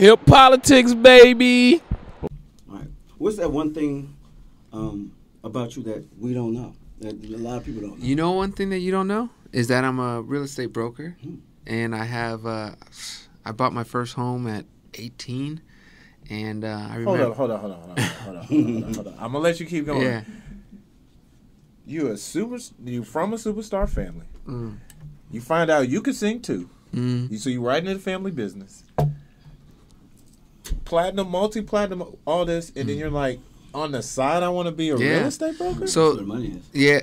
Hip politics, baby. All right. What's that one thing about you that we don't know, that a lot of people don't know? You know, one thing that you don't know is that I'm a real estate broker, and I have I bought my first home at 18, and I remember. Hold on. I'm gonna let you keep going. Yeah. You from a superstar family. You find out you can sing too. So you right into the family business. Platinum, multi-platinum, all this, and then you're like, on the side, I want to be a real estate broker? So, That's where the money is. Yeah.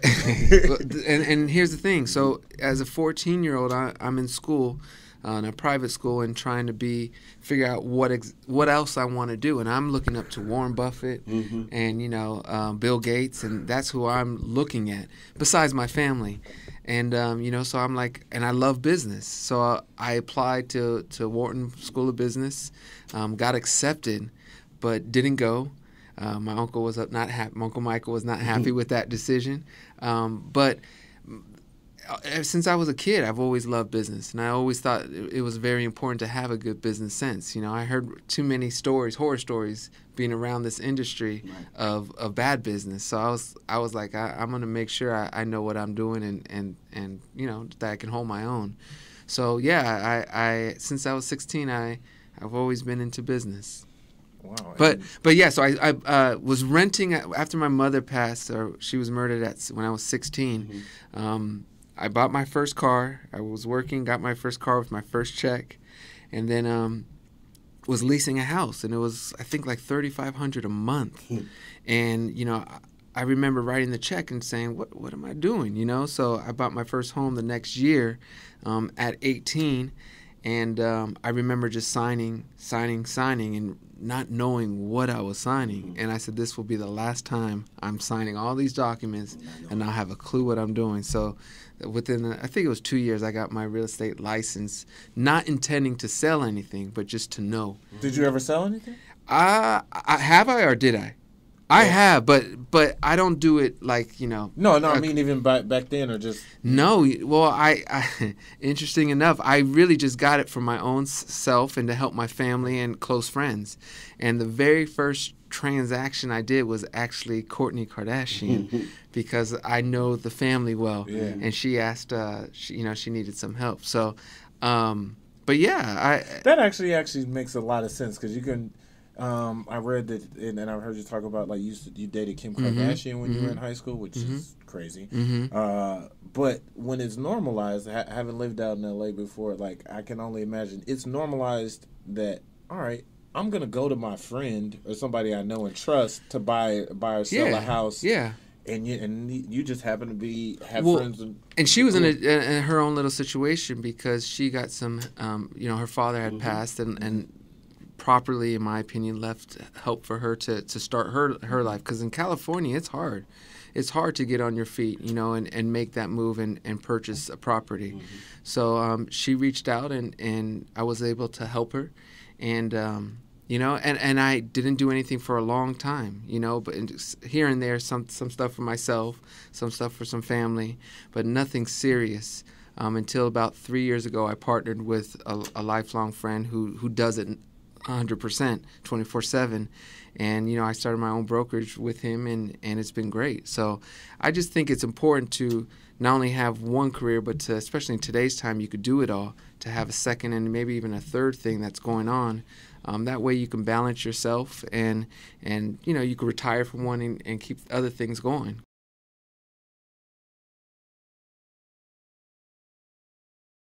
and here's the thing. So as a 14-year-old, I'm in school, in a private school, and trying to figure out what else I want to do. And I'm looking up to Warren Buffett and, Bill Gates, and that's who I'm looking at, besides my family. And, so I'm like, and I love business. So I applied to Wharton School of Business, got accepted, but didn't go. My uncle was not happy. My Uncle Michael was not happy with that decision. But since I was a kid, I've always loved business, and I always thought it was very important to have a good business sense. I heard too many horror stories, being around this industry of bad business. So I was like, I'm going to make sure I know what I'm doing, and that I can hold my own. So yeah, I since I was 16, I've always been into business. Wow. But yeah, so I was renting after my mother passed, or she was murdered when I was 16. I bought my first car. I was working, got my first car with my first check, and then was leasing a house, and it was, I think, like $3,500 a month. And I remember writing the check and saying, what am I doing? So I bought my first home the next year at 18. And I remember just signing, and not knowing what I was signing. And I said, this will be the last time I'm signing all these documents, and I'll have a clue what I'm doing. So within, I think it was 2 years, I got my real estate license, not intending to sell anything, but just to know. Did you ever sell anything? Have I, or did I? I have, but I don't do it like, No, I mean even back then, or just... No, well, I interesting enough, I really just got it for my own self and to help my family and close friends. And the very first transaction I did was actually Kourtney Kardashian, because I know the family well, and she asked, she needed some help. So, but yeah, that actually makes a lot of sense, because you can. I read that, and I heard you talk about, like, you dated Kim Kardashian when you were in high school, which is crazy. But when it's normalized, having lived out in LA before, like, I can only imagine it's normalized that, all right, I'm gonna go to my friend or somebody I know and trust to buy or sell a house. Yeah. And you just happen to have friends. And she was in her own little situation, because she got some, her father had passed, and properly, in my opinion, left help for her to start her life. Because in California, it's hard. It's hard to get on your feet, and make that move and purchase a property. So she reached out, and I was able to help her. And, and I didn't do anything for a long time, but here and there, some stuff for myself, some stuff for some family, but nothing serious. Until about 3 years ago, I partnered with a lifelong friend who does it 100%, 24/7, and I started my own brokerage with him, and it's been great. So I just think it's important to not only have one career, but to, especially in today's time, you could do it all, to have a second and maybe even a third thing that's going on. That way you can balance yourself, and you can retire from one and keep other things going.